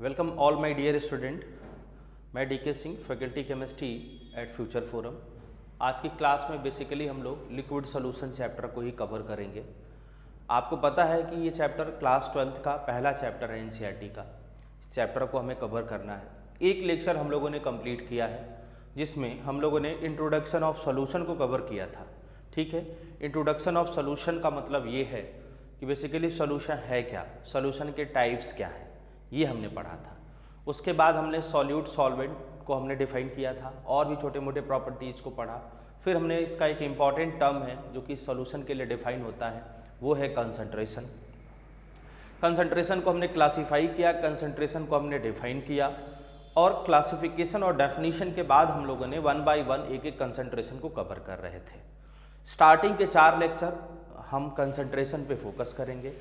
Welcome all my dear student. मैं D K Singh, faculty chemistry at Future Forum. आज की class में basically हम लोग लिक्विड सॉल्यूशन चैप्टर को ही कवर करेंगे। आपको पता है कि ये चैप्टर क्लास 12th का पहला चैप्टर है एनसीईआरटी का। इस चैप्टर को हमें कवर करना है। एक लेक्चर हम लोगों ने कंप्लीट किया है जिसमें हम लोगों ने इंट्रोडक्शन ऑफ सॉल्यूशन को कवर किया था। ठीक है, इंट्रोडक्शन ऑफ सॉल्यूशन का मतलब ये है कि बेसिकली सॉल्यूशन है क्या, सॉल्यूशन के टाइप्स क्या है, ये हमने पढ़ा था। उसके बाद हमने सॉल्यूट सॉल्वेंट को हमने डिफाइन किया था और भी छोटे मोटे प्रॉपर्टीज़ को पढ़ा। फिर हमने इसका एक इम्पॉर्टेंट टर्म है जो कि सॉल्यूशन के लिए डिफाइन होता है, वो है कंसंट्रेशन। कंसंट्रेशन को हमने क्लासीफाई किया, कंसंट्रेशन को हमने डिफाइन किया और क्लासिफिकेशन और डेफिनीशन के बाद हम लोगों ने वन बाय वन एक एक कंसंट्रेशन को कवर कर रहे थे। स्टार्टिंग के 4 लेक्चर हम कंसंट्रेशन पे फोकस करेंगे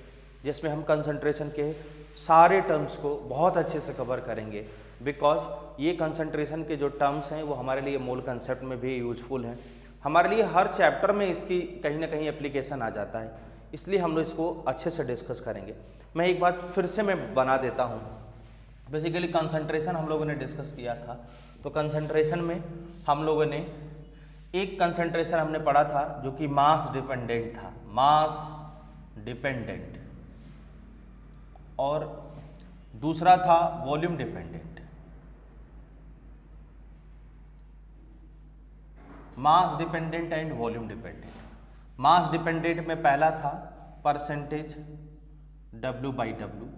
जिसमें हम कंसंट्रेशन के सारे टर्म्स को बहुत अच्छे से कवर करेंगे, बिकॉज ये कंसंट्रेशन के जो टर्म्स हैं वो हमारे लिए मूल कंसेप्ट में भी यूजफुल हैं। हमारे लिए हर चैप्टर में इसकी कहीं ना कहीं एप्लीकेशन आ जाता है, इसलिए हम लोग इसको अच्छे से डिस्कस करेंगे। मैं एक बार फिर से मैं बना देता हूँ। बेसिकली कंसंट्रेशन हम लोगों ने डिस्कस किया था, तो कंसंट्रेशन में हम लोगों ने एक कंसंट्रेशन हमने पढ़ा था जो कि मास डिपेंडेंट था, मास डिपेंडेंट, और दूसरा था volume dependent. Mass dependent and volume dependent. Mass dependent में पहला था परसेंटेज W/W,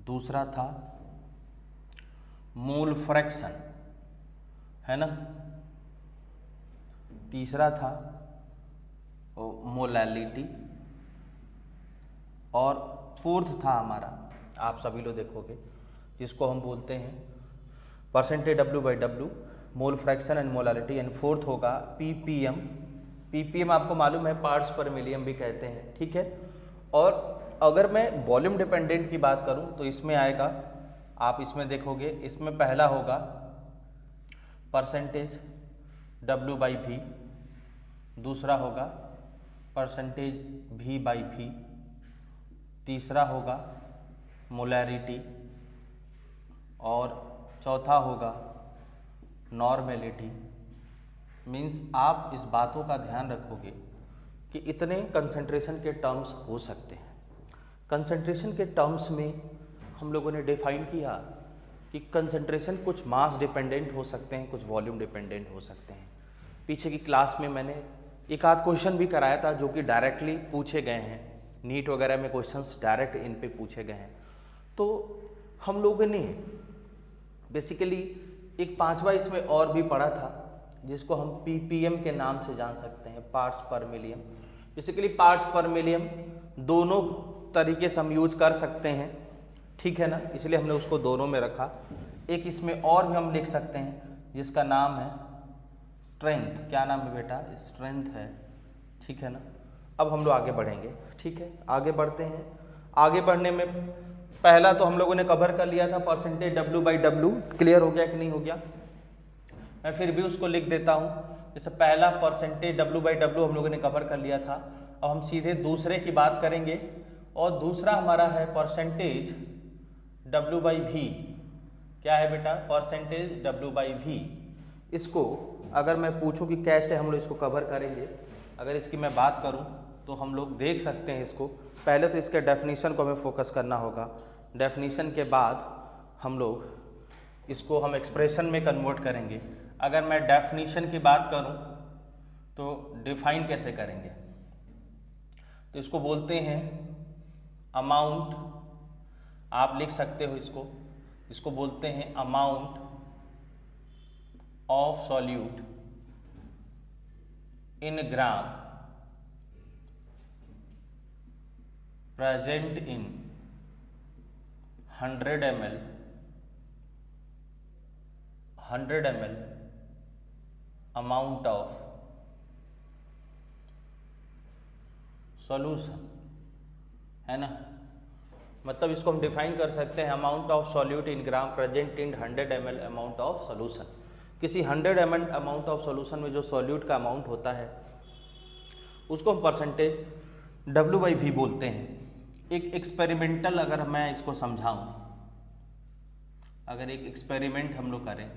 दूसरा था मोल फ्रैक्शन, है ना, तीसरा था मोलैलिटी और फोर्थ था हमारा, आप सभी लोग देखोगे, जिसको हम बोलते हैं percentage W/W, mole fraction and molality, and fourth होगा ppm। ppm आपको मालूम है पार्ट्स पर मिलियन भी कहते हैं, ठीक है। और अगर मैं वॉल्यूम डिपेंडेंट की बात करूं तो इसमें आएगा, आप इसमें देखोगे, इसमें पहला होगा परसेंटेज W/V, दूसरा होगा परसेंटेज V/V, तीसरा होगा मोलैरिटी और चौथा होगा नॉर्मेलिटी। मीन्स आप इस बातों का ध्यान रखोगे कि इतने कंसंट्रेशन के टर्म्स हो सकते हैं। कंसंट्रेशन के टर्म्स में हम लोगों ने डिफाइन किया कि कंसंट्रेशन कुछ मास डिपेंडेंट हो सकते हैं, कुछ वॉल्यूम डिपेंडेंट हो सकते हैं। पीछे की क्लास में मैंने एक आध क्वेश्चन भी कराया था जो कि डायरेक्टली पूछे गए हैं, नीट वगैरह में क्वेश्चंस डायरेक्ट इन पे पूछे गए हैं। तो हम लोगों ने बेसिकली एक 5वां इसमें और भी पढ़ा था जिसको हम ppm के नाम से जान सकते हैं, पार्ट्स पर मिलियन। बेसिकली पार्ट्स पर मिलियन दोनों तरीके से हम यूज कर सकते हैं, ठीक है ना, इसलिए हमने उसको दोनों में रखा। एक इसमें और भी हम लिख सकते हैं जिसका नाम है स्ट्रेंथ। क्या नाम है बेटा? स्ट्रेंथ है, ठीक है ना। अब हम लोग आगे बढ़ेंगे, ठीक है, आगे बढ़ते हैं। आगे बढ़ने में पहला तो हम लोगों ने कवर कर लिया था परसेंटेज W/W। क्लियर हो गया कि नहीं हो गया? मैं फिर भी उसको लिख देता हूँ। जैसे पहला परसेंटेज W/W हम लोगों ने कवर कर लिया था। अब हम सीधे दूसरे की बात करेंगे और दूसरा हमारा है परसेंटेज W/V। क्या है बेटा? Percentage W/V। इसको अगर मैं पूछूं कि कैसे हम लोग इसको कवर करेंगे, अगर इसकी मैं बात करूं तो हम लोग देख सकते हैं इसको। पहले तो इसके डेफिनीशन को हमें फोकस करना होगा। डेफिनीशन के बाद हम लोग इसको हम एक्सप्रेशन में कन्वर्ट करेंगे। अगर मैं डेफिनीशन की बात करूं तो डिफाइन कैसे करेंगे, तो इसको बोलते हैं अमाउंट, आप लिख सकते हो इसको बोलते हैं amount of solute in gram present in 100 ml amount of solution, है ना। मतलब इसको हम डिफाइन कर सकते हैं amount of solute in gram present in 100 ml amount of solution. किसी 100 ml अमाउंट ऑफ सॉल्यूशन में जो सॉल्यूट का अमाउंट होता है उसको हम परसेंटेज W/V बोलते हैं। एक एक्सपेरिमेंटल अगर मैं इसको समझाऊं अगर एक एक्सपेरिमेंट हम लोग करें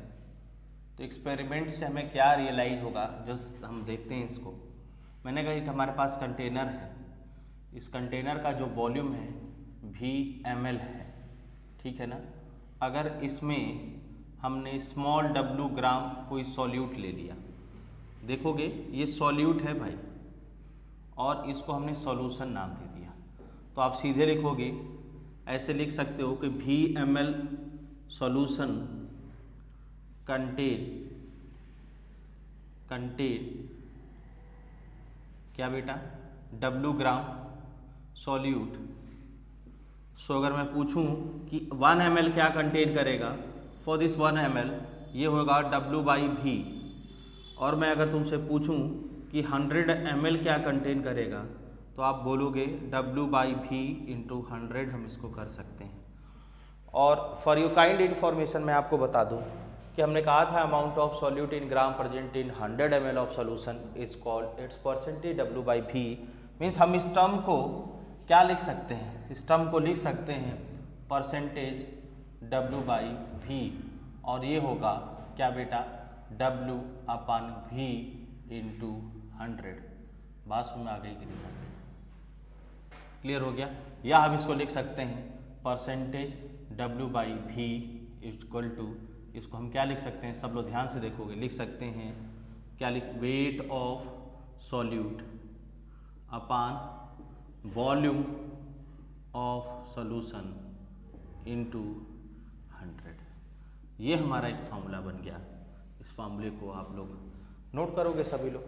तो एक्सपेरिमेंट से हमें क्या रियलाइज होगा, जस्ट हम देखते हैं इसको। मैंने कहा कि हमारे पास कंटेनर है, इस कंटेनर का जो वॉल्यूम है Vml है, ठीक है ना। अगर इसमें हमने स्मॉल w ग्राम कोई सॉल्यूट ले लिया, देखोगे ये सॉल्यूट है भाई, और इसको हमने सॉल्यूशन नाम दे दिया, तो आप सीधे लिखोगे, ऐसे लिख सकते हो कि Vml सॉल्यूशन कंटेन क्या बेटा, w ग्राम सॉल्यूट। सो अगर मैं पूछूं कि 1 ml क्या कंटेन करेगा, फॉर दिस 1 ml ये होगा W/V। और मैं अगर तुमसे पूछूं कि 100 ml क्या कंटेन करेगा, तो आप बोलोगे W/V इंटू 100, हम इसको कर सकते हैं। और फॉर यू काइंड इन्फॉर्मेशन मैं आपको बता दूं कि हमने कहा था amount of solute in gram present in 100 ml of solution is called its percentage W/V। Means हम इस टर्म को क्या लिख सकते हैं, इस टर्म को लिख सकते हैं परसेंटेज W/V, और ये होगा क्या बेटा, W/V इंटू 100। बात समझ में आ गई कि नहीं? क्लियर हो गया। या हम इसको लिख सकते हैं परसेंटेज W/V इक्वल टू, इसको हम क्या लिख सकते हैं, सब लोग ध्यान से देखोगे, लिख सकते हैं क्या लिख, weight of solute upon volume of solution into 100। ये हमारा एक फार्मूला बन गया। इस फार्मूले को आप लोग नोट करोगे, सभी लोग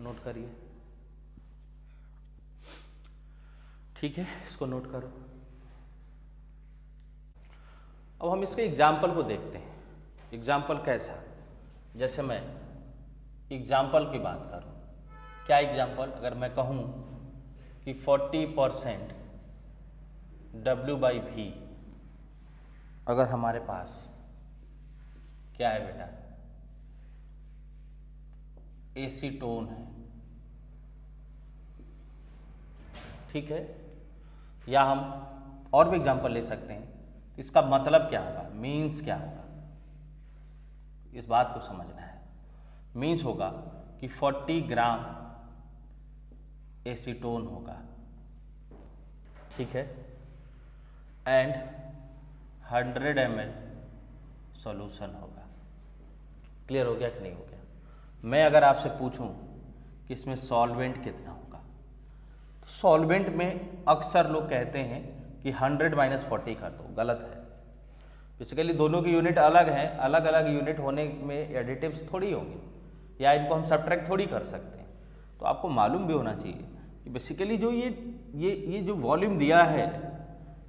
नोट करिए, ठीक है, इसको नोट करो। अब हम इसके एग्जाम्पल को देखते हैं। एग्जाम्पल कैसा, जैसे मैं एग्जाम्पल की बात करूं, क्या एग्जाम्पल, अगर मैं कहूं कि 40% W/V अगर हमारे पास क्या है बेटा, एसीटोन है, ठीक है। या हम और भी एग्जाम्पल ले सकते हैं, इसका मतलब क्या होगा, मीन्स क्या होगा, इस बात को समझना है। मीन्स होगा कि 40 ग्राम एसीटोन होगा, ठीक है, एंड 100 ml सॉल्यूशन होगा। क्लियर हो गया कि नहीं हो गया? मैं अगर आपसे पूछूं कि इसमें सॉल्वेंट कितना होगा, तो सॉल्वेंट में अक्सर लोग कहते हैं कि 100 - 40 कर दो, गलत है। बेसिकली दोनों की यूनिट अलग हैं, अलग अलग यूनिट होने में एडिटिव्स थोड़ी होंगे, या इनको हम सब्ट्रैक्ट थोड़ी कर सकते हैं। तो आपको मालूम भी होना चाहिए कि बेसिकली जो ये जो वॉल्यूम दिया है,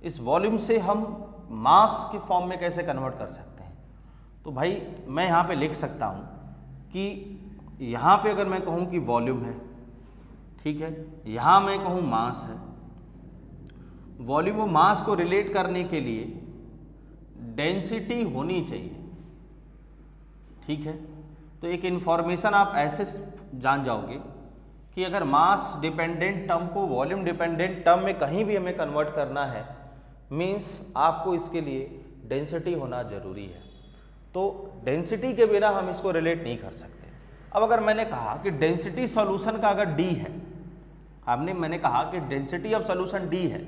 इस वॉल्यूम से हम मास के फॉर्म में कैसे कन्वर्ट कर सकते हैं। तो भाई मैं यहाँ पे लिख सकता हूँ कि यहाँ पे अगर मैं कहूँ कि वॉल्यूम है, ठीक है, यहाँ मैं कहूँ मास है, वॉल्यूम और मास को रिलेट करने के लिए डेंसिटी होनी चाहिए, ठीक है। तो एक इन्फॉर्मेशन आप ऐसे जान जाओगे कि अगर मास डिपेंडेंट टर्म को वॉल्यूम डिपेंडेंट टर्म में कहीं भी हमें कन्वर्ट करना है, मीन्स आपको इसके लिए डेंसिटी होना जरूरी है। तो डेंसिटी के बिना हम इसको रिलेट नहीं कर सकते। अब अगर मैंने कहा कि डेंसिटी सॉल्यूशन का अगर D है, मैंने कहा कि डेंसिटी ऑफ सॉल्यूशन D है,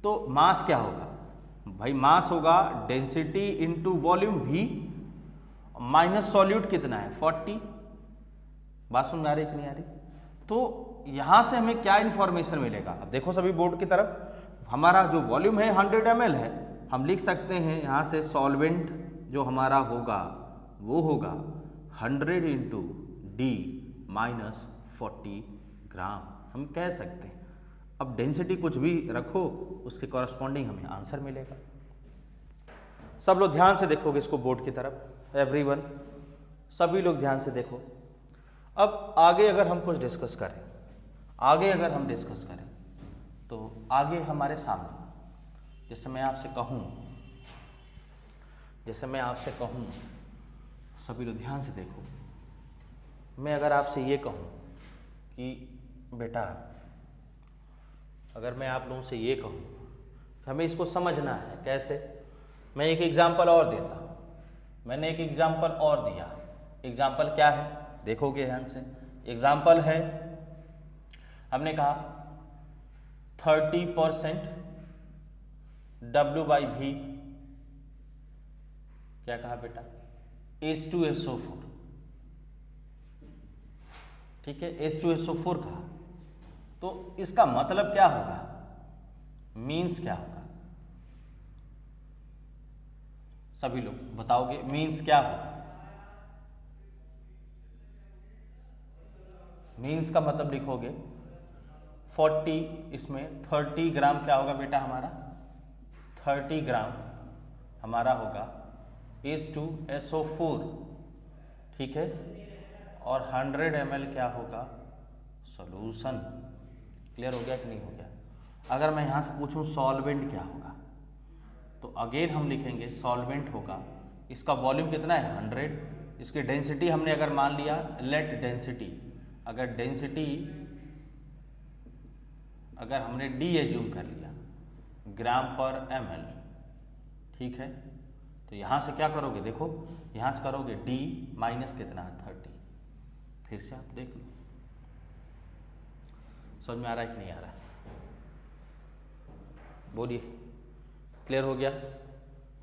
तो मास क्या होगा भाई, मास होगा density into volume V minus solute कितना है 40। बात सुन में आ रही कि नहीं आ रही? तो यहां से हमें क्या इंफॉर्मेशन मिलेगा, अब देखो सभी बोर्ड की तरफ, हमारा जो वॉल्यूम है 100 ml है, हम लिख सकते हैं यहां से सॉल्वेंट जो हमारा होगा वो होगा 100 इंटू D माइनस 40 ग्राम, हम कह सकते हैं। अब डेंसिटी कुछ भी रखो, उसके कॉरस्पॉन्डिंग हमें आंसर मिलेगा। सब लोग ध्यान से देखोगे इसको बोर्ड की तरफ, एवरीवन, सभी लोग ध्यान से देखो। अब आगे अगर हम कुछ डिस्कस करें, तो आगे हमारे सामने, जैसे मैं आपसे कहूँ, सभी लोग ध्यान से देखो, मैं अगर आपसे ये कहूँ कि बेटा, अगर मैं आप लोगों से ये कहूँ हमें इसको समझना है कैसे। मैं एक एग्जाम्पल और देता हूँ। मैंने एक एग्जाम्पल और दिया। एग्जाम्पल क्या है देखोगे ध्यान से। एग्जाम्पल है, हमने कहा 30% W/V, क्या कहा बेटा, H2SO4, ठीक है, H2SO4 कहा। तो इसका मतलब क्या होगा, मीन्स क्या होगा, सभी लोग बताओगे मीन्स क्या होगा। मीन्स का मतलब लिखोगे 40, इसमें 30 ग्राम क्या होगा बेटा हमारा, 30 ग्राम हमारा होगा H2SO4, ठीक है, और 100 ml क्या होगा, सॉल्यूशन। क्लियर हो गया कि नहीं हो गया। अगर मैं यहाँ से पूछूं सॉल्वेंट क्या होगा, तो अगेन हम लिखेंगे सॉल्वेंट होगा, इसका वॉल्यूम कितना है 100, इसकी डेंसिटी हमने अगर मान लिया लेट डेंसिटी, अगर डेंसिटी अगर हमने D एज्यूम कर लिया ग्राम पर ml, ठीक है, तो यहाँ से क्या करोगे, देखो यहाँ से करोगे D माइनस कितना है 30, फिर से आप देख लो समझ में आ रहा है कि नहीं आ रहा है, बोलिए। क्लियर हो गया।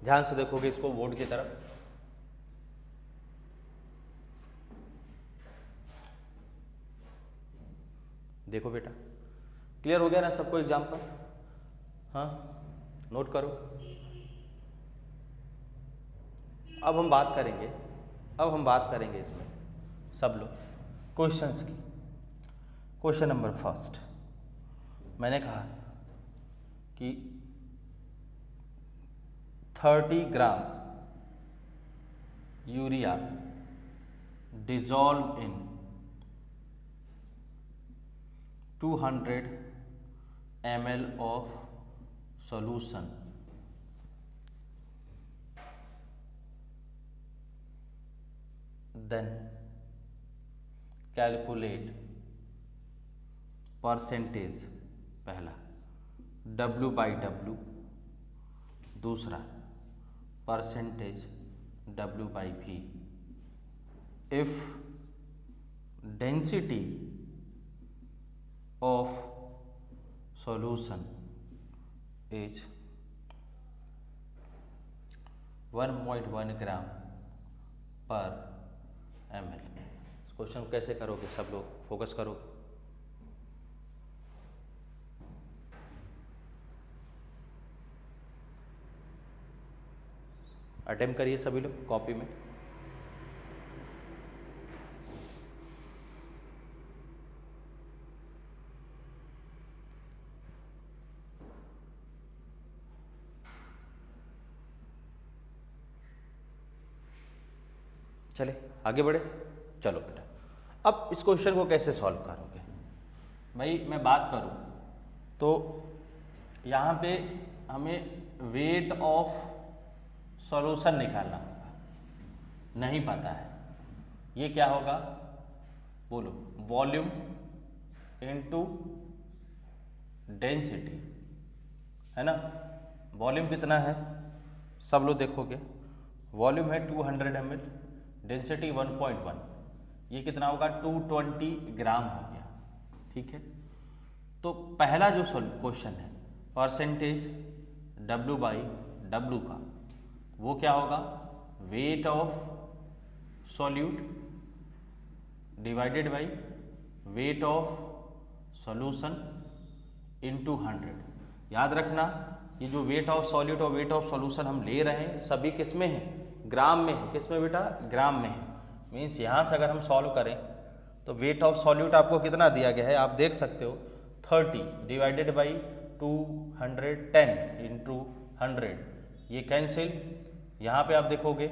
ध्यान से देखोगे इसको बोर्ड की तरफ। देखो बेटा क्लियर हो गया ना सबको एग्जाम्पल, हाँ नोट करो। अब हम बात करेंगे इसमें सब लोग क्वेश्चंस की। क्वेश्चन नंबर फर्स्ट, मैंने कहा कि 30 gram urea dissolved in 200 ml of solution then calculate percentage, पहला W/W, दूसरा percentage W/V if density of solution is 1.1 ग्राम पर ml। इस क्वेश्चन को कैसे करोगे सब लोग, फोकस करो। अटेम्प्ट करिए सभी लोग कॉपी में। चले आगे बढ़े, चलो बेटा। अब इस क्वेश्चन को कैसे सॉल्व करोगे भाई, मैं बात करूं तो यहाँ पे हमें वेट ऑफ सॉल्यूशन निकालना होगा, नहीं पता है ये क्या होगा, बोलो, वॉल्यूम इनटू डेंसिटी, है ना। वॉल्यूम कितना है सब लोग देखोगे, वॉल्यूम है 200 ml, डेंसिटी 1.1, ये कितना होगा 220 ग्राम हो गया, ठीक है। तो पहला जो क्वेश्चन है परसेंटेज W/W का, वो क्या होगा, weight of solute divided by weight of solution into 100। याद रखना ये जो वेट ऑफ सॉल्यूट और वेट ऑफ सॉल्यूशन हम ले रहे हैं सभी किस में है, ग्राम में है। किस में बेटा, ग्राम में है। मीन्स यहाँ से अगर हम सॉल्व करें तो वेट ऑफ सॉल्यूट आपको कितना दिया गया है, आप देख सकते हो 30 डिवाइडेड बाई 210 इंटू 100, ये कैंसिल। यहाँ पे आप देखोगे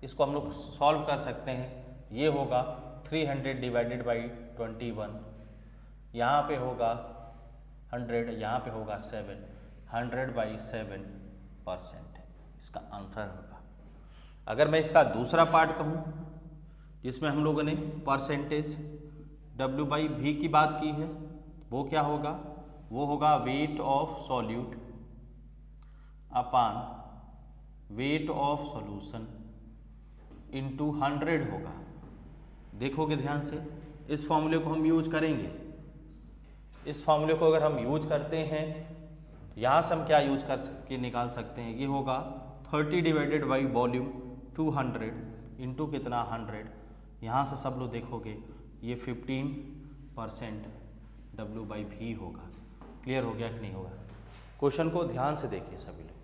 इसको हम लोग सॉल्व कर सकते हैं, ये होगा 300 डिवाइडेड बाई 21, यहाँ पे होगा 100, यहाँ पे होगा 7, 100/7% इसका आंसर होगा। अगर मैं इसका दूसरा पार्ट कहूँ जिसमें हम लोगों ने परसेंटेज W/V की बात की है, वो क्या होगा, वो होगा weight of solute upon weight of solution into 100 होगा। देखोगे ध्यान से, इस फॉर्मूले को हम यूज करेंगे। इस फॉर्मूले को अगर हम यूज करते हैं, यहाँ से हम क्या यूज करके निकाल सकते हैं, ये होगा 30 डिवाइडेड बाई वॉल्यूम 200 इंटू कितना 100। यहाँ से सब लोग देखोगे ये 15% W/V होगा। क्लियर हो गया कि नहीं होगा? क्वेश्चन को ध्यान से देखिए सभी लोग।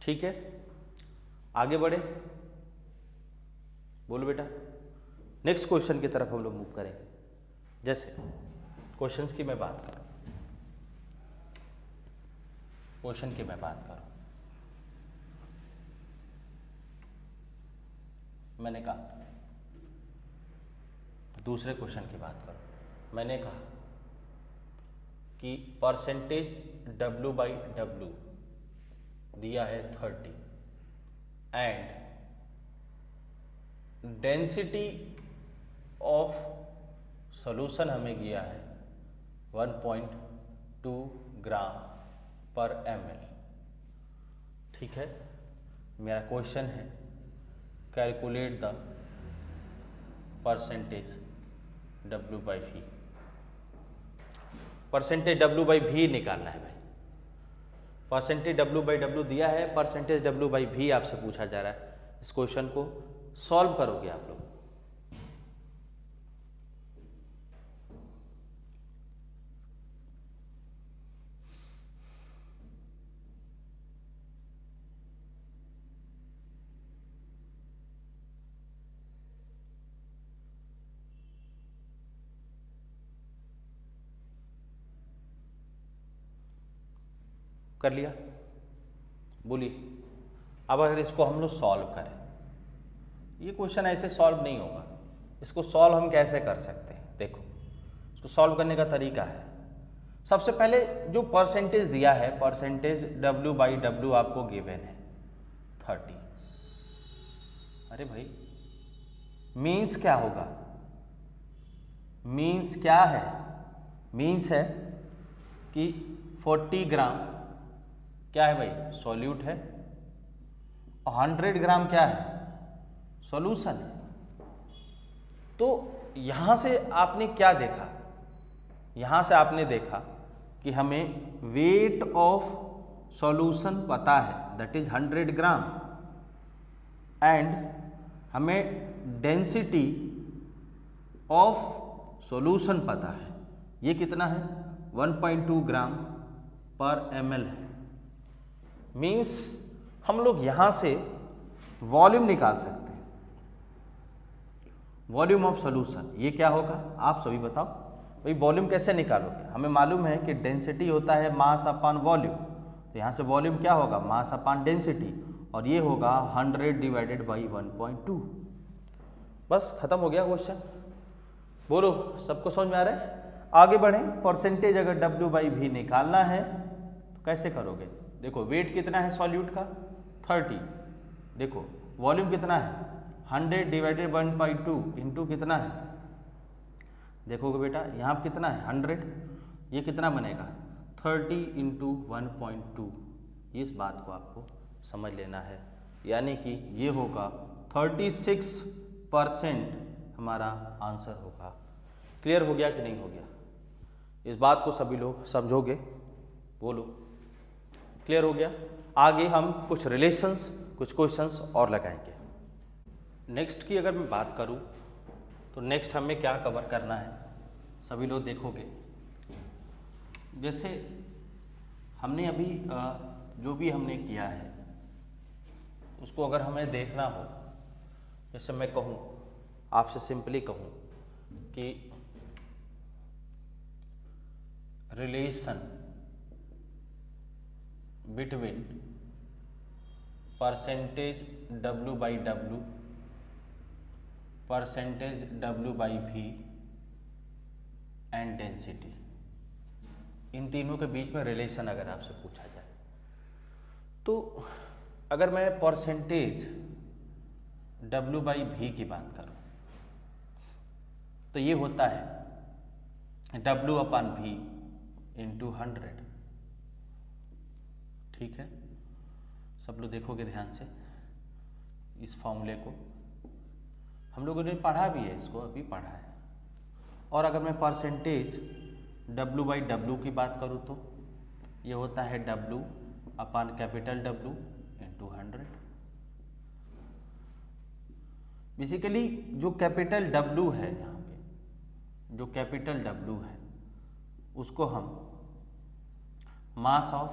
ठीक है, आगे बढ़े, बोलो बेटा। नेक्स्ट क्वेश्चन की तरफ हम लोग मूव करेंगे। जैसे क्वेश्चंस की मैं बात करूं, मैंने कहा दूसरे क्वेश्चन की बात करो। मैंने कहा कि परसेंटेज W/W दिया है 30 एंड डेंसिटी ऑफ सॉल्यूशन हमें दिया है 1.2 ग्राम पर ml। ठीक है, मेरा क्वेश्चन है calculate the percentage W/V। Percentage W/V निकालना है भाई। परसेंटेज W/W दिया है, परसेंटेज W/V आपसे पूछा जा रहा है। इस क्वेश्चन को सॉल्व करोगे आप लोग। कर लिया? बोलिए। अब अगर इसको हम लोग सॉल्व करें, ये क्वेश्चन ऐसे सॉल्व नहीं होगा। इसको सॉल्व हम कैसे कर सकते हैं? देखो, इसको सॉल्व करने का तरीका है, सबसे पहले जो परसेंटेज दिया है, परसेंटेज W/W आपको गिवन है 30। अरे भाई, मीन्स क्या होगा? मीन्स क्या है? मीन्स है कि 40 ग्राम क्या है भाई? सॉल्यूट है। 100 ग्राम क्या है? सॉल्यूशन है। तो यहां से आपने क्या देखा? यहां से आपने देखा कि हमें वेट ऑफ सॉल्यूशन पता है, दैट इज 100 ग्राम, एंड हमें डेंसिटी ऑफ सॉल्यूशन पता है। ये कितना है? 1.2 ग्राम पर ml है। मीन्स हम लोग यहां से वॉल्यूम निकाल सकते हैं, वॉल्यूम ऑफ सॉल्यूशन। ये क्या होगा आप सभी बताओ भाई? वॉल्यूम कैसे निकालोगे? हमें मालूम है कि डेंसिटी होता है मास अपान वॉल्यूम, तो यहाँ से वॉल्यूम क्या होगा? मास अपान डेंसिटी, और ये होगा 100 डिवाइडेड बाई 1.2। बस खत्म हो गया क्वेश्चन। बोलो, सबको समझ में आ रहा है? आगे बढ़ें। परसेंटेज अगर W/V निकालना है तो कैसे करोगे? देखो, वेट कितना है सॉल्यूट का? 30। देखो, वॉल्यूम कितना है? 100 डिवाइडेड 1/2 इंटू कितना है? देखोगे बेटा, यहाँ पर कितना है? 100। ये कितना बनेगा? 30 इंटू 1.2। इस बात को आपको समझ लेना है, यानी कि ये होगा 36% हमारा आंसर होगा। क्लियर हो गया कि नहीं हो गया? इस बात को सभी लोग समझोगे? बोलो, क्लियर हो गया? आगे हम कुछ रिलेशंस, कुछ क्वेश्चंस और लगाएंगे। नेक्स्ट की अगर मैं बात करूं तो नेक्स्ट हमें क्या कवर करना है, सभी लोग देखोगे। जैसे हमने अभी जो भी हमने किया है उसको अगर हमें देखना हो, जैसे मैं कहूँ, आपसे सिंपली कहूँ कि relation between percentage W/W, percentage W/V and density. इन तीनों के बीच में रिलेशन अगर आपसे पूछा जाए तो अगर मैं परसेंटेज W/V की बात करूं तो ये होता है W/V इंटू 100। ठीक है, सब लोग देखोगे ध्यान से इस फॉर्मूले को, हम लोगों ने पढ़ा भी है, इसको अभी पढ़ा है। और अगर मैं परसेंटेज W/W की बात करूँ तो ये होता है W/W इंटू 100। बेसिकली जो कैपिटल W है, यहाँ पे जो कैपिटल W है उसको हम मास ऑफ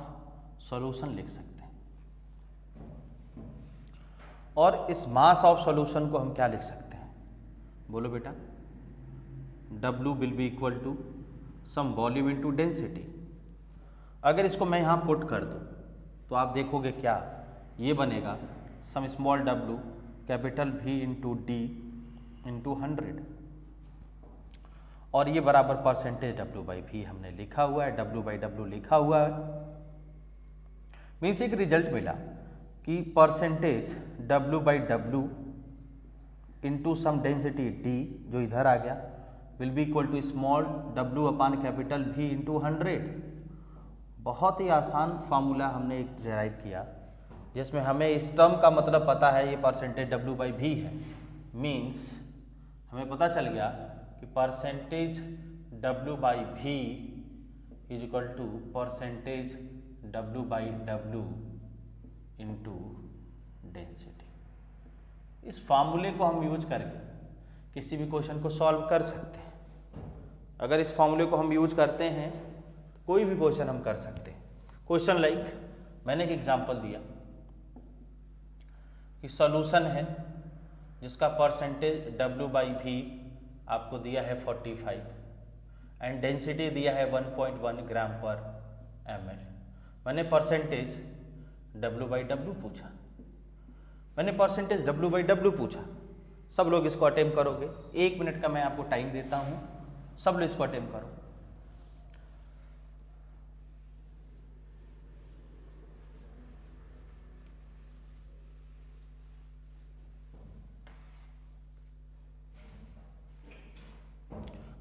सॉल्यूशन लिख सकते हैं। और इस मास ऑफ सॉल्यूशन को हम क्या लिख सकते हैं, बोलो बेटा? W will be equal to sum volume into density. अगर इसको मैं यहाँ पुट कर दूँ तो आप देखोगे क्या ये बनेगा, sum small w capital V into D into 100, और ये बराबर परसेंटेज W/V हमने लिखा हुआ है, W/W लिखा हुआ है। मीन्स एक रिजल्ट मिला कि percentage W/W into sum density D जो इधर आ गया will be equal to small w upon capital V into 100। बहुत ही आसान फार्मूला हमने एक डेराइव किया जिसमें हमें इस टर्म का मतलब पता है, ये परसेंटेज W/V है। मीन्स हमें पता चल गया कि percentage W/V is equal to percentage W/W into density. इस फार्मूले को हम यूज करके किसी भी क्वेश्चन को सॉल्व कर सकते हैं। अगर इस फार्मूले को हम यूज करते हैं कोई भी क्वेश्चन हम कर सकते हैं। क्वेश्चन लाइक मैंने एक एग्जांपल दिया कि सॉल्यूशन है जिसका परसेंटेज W/V आपको दिया है 45 एंड डेंसिटी दिया है 1.1 ग्राम पर ml। मैंने परसेंटेज W/W पूछा, मैंने परसेंटेज W/W पूछा। सब लोग इसको अटेम्प्ट करोगे, 1 मिनट का मैं आपको टाइम देता हूं, सब लोग इसको अटेम्प्ट करो।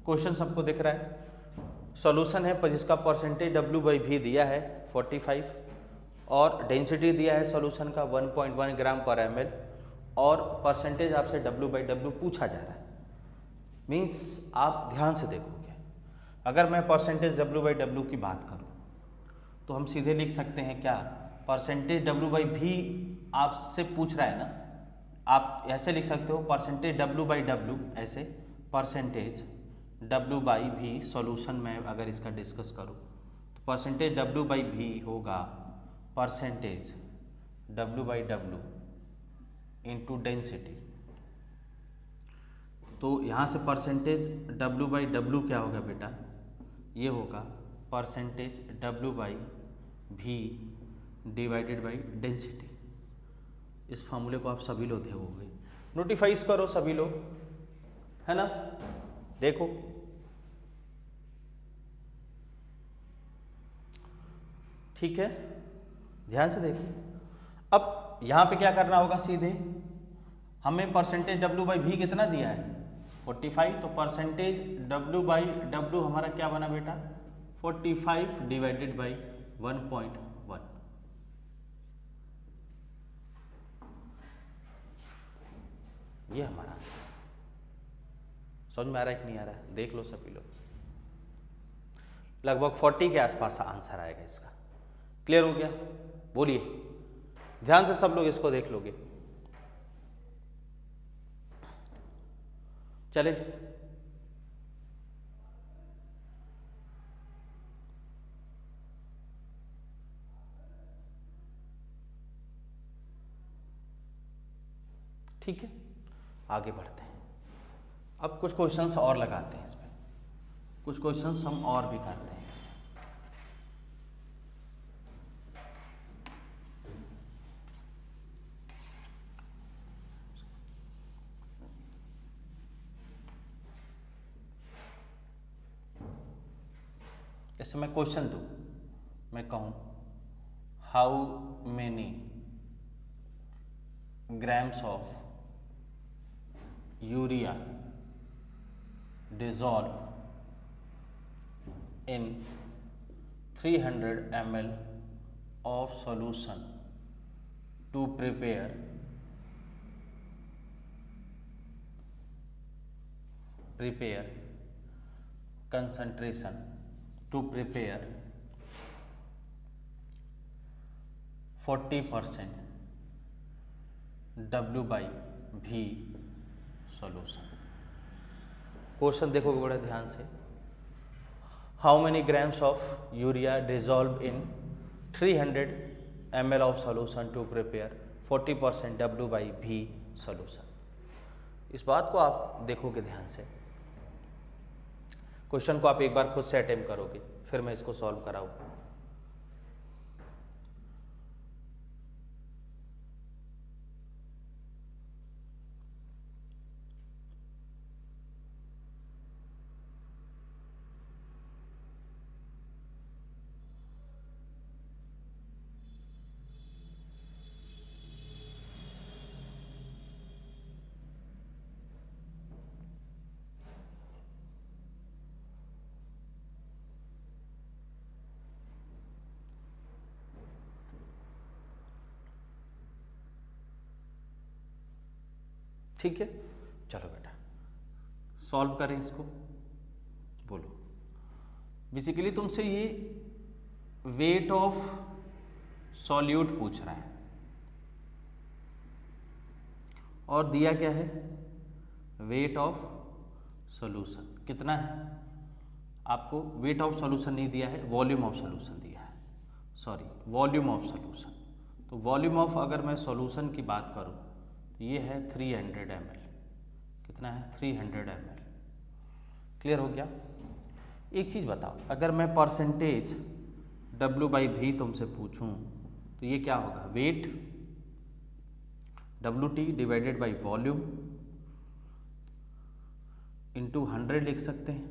क्वेश्चन सबको दिख रहा है। सॉल्यूशन है पर जिसका परसेंटेज W/V दिया है 45 और डेंसिटी दिया है सॉल्यूशन का 1.1 ग्राम पर ml और परसेंटेज आपसे W/W पूछा जा रहा है। मीन्स आप ध्यान से देखोगे, अगर मैं परसेंटेज W/W की बात करूं तो हम सीधे लिख सकते हैं क्या, परसेंटेज W/V आपसे पूछ रहा है ना, आप ऐसे लिख सकते हो परसेंटेज W/W, ऐसे परसेंटेज W/V सॉल्यूशन में अगर इसका डिस्कस करूं तो परसेंटेज W/V होगा परसेंटेज W/W इंटू डेंसिटी। तो यहाँ से परसेंटेज W/W क्या होगा बेटा, ये होगा percentage W/V divided by density. इस फॉर्मूले को आप सभी लोग देखोगे, नोटिफाइज करो सभी लोग, है ना? देखो ठीक है, ध्यान से देखो। अब यहाँ पे क्या करना होगा, सीधे हमें परसेंटेज W/V कितना दिया है 45, तो परसेंटेज W/W हमारा क्या बना बेटा 45 डिवाइडेड बाई 1.1। ये हमारा आंसर। समझ में आ रहा है कि नहीं आ रहा है? देख लो सभी लोग, लगभग 40 के आसपास आंसर आएगा इसका। क्लियर हो गया? बोलिए, ध्यान से सब लोग इसको देख लोगे। चले ठीक है, आगे बढ़ते हैं। अब कुछ क्वेश्चंस और लगाते हैं इसमें, कुछ क्वेश्चंस हम और भी करते हैं। जैसे मैं क्वेश्चन दूँ, मैं कहूँ how many grams of urea dissolve in 300 ml of solution to prepare concentration to prepare 40% W/V solution। Question देखोगे बड़े ध्यान से, how many grams of urea dissolve in 300 ml of solution to prepare 40% W/V solution. इस बात को आप देखोगे ध्यान से, क्वेश्चन को आप एक बार खुद से अटेम्प्ट करोगे, फिर मैं इसको सॉल्व कराऊँ। ठीक है, चलो बेटा सॉल्व करें इसको। बोलो, बेसिकली तुमसे ये वेट ऑफ सॉल्यूट पूछ रहा है और दिया क्या है, वेट ऑफ सॉल्यूशन कितना है। आपको वेट ऑफ सॉल्यूशन नहीं दिया है, वॉल्यूम ऑफ सॉल्यूशन दिया है, सॉरी वॉल्यूम ऑफ सॉल्यूशन। तो वॉल्यूम ऑफ अगर मैं सॉल्यूशन की बात करूं तो ये है 300 ml। कितना है, 300 ml। क्लियर हो गया। एक चीज़ बताओ, अगर मैं परसेंटेज W/V तुमसे पूछूं तो ये क्या होगा, weight WT divided by volume into 100 लिख सकते हैं।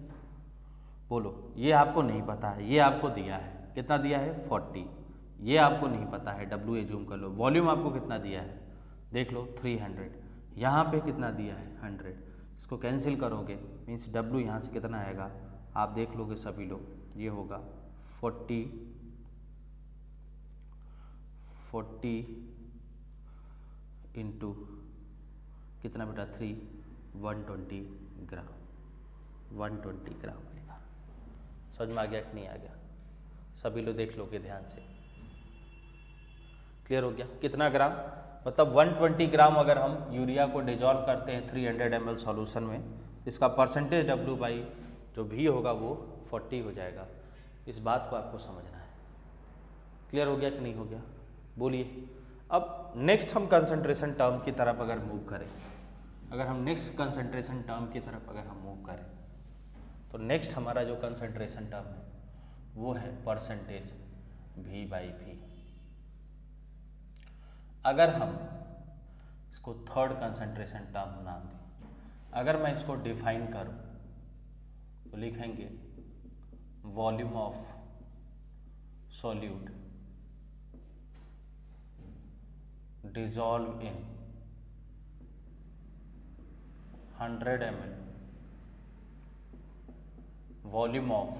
बोलो, ये आपको नहीं पता है, ये आपको दिया है, कितना दिया है 40। ये आपको नहीं पता है, W एज्यूम कर लो। वॉल्यूम आपको कितना दिया है देख लो 300, यहाँ पे कितना दिया है 100। इसको कैंसिल करोगे मीन्स W यहाँ से कितना आएगा आप देख लोगे सभी लोग, ये होगा 40 इंटू कितना बेटा 3, 120 ग्राम। 120 ग्राम आएगा। समझ में आ गया कि नहीं आ गया, सभी लोग देख लोगे ध्यान से। क्लियर हो गया, कितना ग्राम मतलब 120 ग्राम अगर हम यूरिया को डिजॉल्व करते हैं 300 ml सॉल्यूशन में, इसका परसेंटेज W/V जो भी होगा वो 40 हो जाएगा। इस बात को आपको समझना है। क्लियर हो गया कि नहीं हो गया, बोलिए। अब नेक्स्ट हम कंसंट्रेशन टर्म की तरफ अगर मूव करें, अगर हम नेक्स्ट कंसंट्रेशन टर्म की तरफ अगर हम मूव करें तो नेक्स्ट हमारा जो कंसंट्रेशन टर्म है वो है परसेंटेज V/V। अगर हम इसको थर्ड कंसंट्रेशन टर्म नाम दें, अगर मैं इसको डिफाइन करूं तो लिखेंगे volume of solute dissolve in 100 ml volume of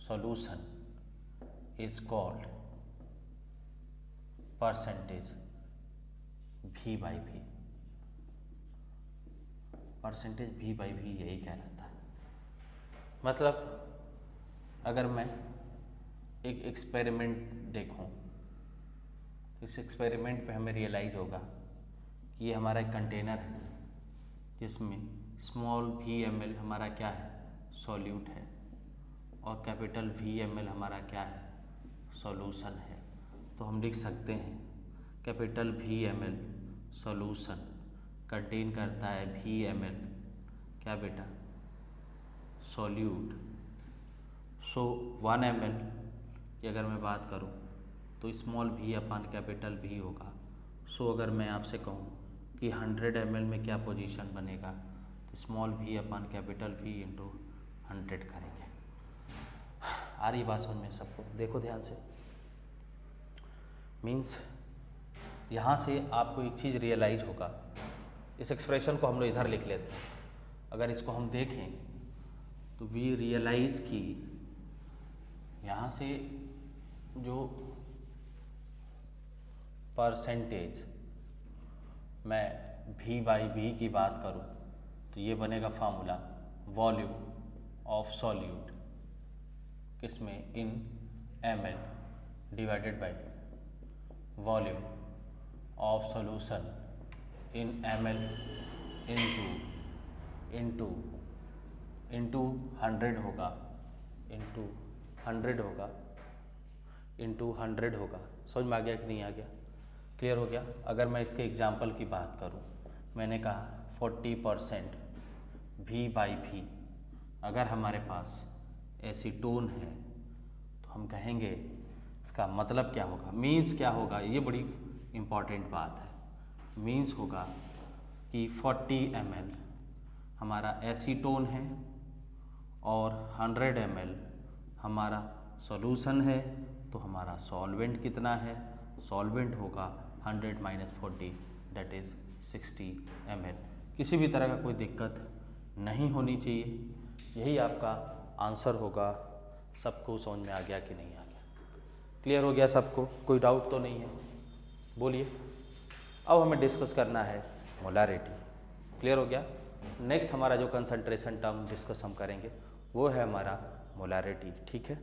solution is called percentage V/V। Percentage V/V यही कहलाता है। मतलब अगर मैं एक एक्सपेरिमेंट देखूं, इस एक्सपेरिमेंट पे हमें रियलाइज होगा कि ये हमारा एक कंटेनर है जिसमें स्मॉल V/ml हमारा क्या है सॉल्यूट है और कैपिटल V/ml हमारा क्या है सॉल्यूशन है। तो हम लिख सकते हैं कैपिटल V/ml सॉल्यूशन कंटेन करता है V/ml क्या बेटा सॉल्यूट। सो 1 ml की अगर मैं बात करूं तो स्मॉल V अपान कैपिटल V होगा। सो अगर मैं आपसे कहूं कि 100 ml में क्या पोजीशन बनेगा तो स्मॉल V अपान कैपिटल V इंटू 100 करेंगे। आ रही बात समझ में सबको? देखो ध्यान से, मीन्स यहाँ से आपको एक चीज़ रियलाइज होगा। इस एक्सप्रेशन को हम लोग इधर लिख लेते हैं। अगर इसको हम देखें तो वी रियलाइज कि यहाँ से जो परसेंटेज मैं V बाई V की बात करूँ तो ये बनेगा फार्मूला वॉल्यूम ऑफ सॉल्यूट किसमें, इन ml divided by volume of solution in ml into 100 होगा, इंटू 100 होगा। समझ में आ गया कि नहीं आ गया? क्लियर हो गया? अगर मैं इसके एग्जाम्पल की बात करूं, मैंने कहा 40% V बाई V, अगर हमारे पास एसीटोन है तो हम कहेंगे इसका मतलब क्या होगा, मीन्स क्या होगा, ये बड़ी इम्पॉर्टेंट बात है। मीन्स होगा कि 40 ml हमारा एसीटोन है और 100 ml हमारा सॉल्यूशन है, तो हमारा सॉल्वेंट कितना है, सॉल्वेंट होगा 100 माइनस 40 दैट इज़ 60 ml। किसी भी तरह का कोई दिक्कत नहीं होनी चाहिए। यही आपका आंसर होगा। सबको समझ में आ गया कि नहीं आ गया? क्लियर हो गया सबको? कोई डाउट तो नहीं है? बोलिए। अब हमें डिस्कस करना है मोलारिटी। क्लियर हो गया? नेक्स्ट हमारा जो कंसंट्रेशन टर्म डिस्कस हम करेंगे वो है हमारा मोलारिटी। ठीक है।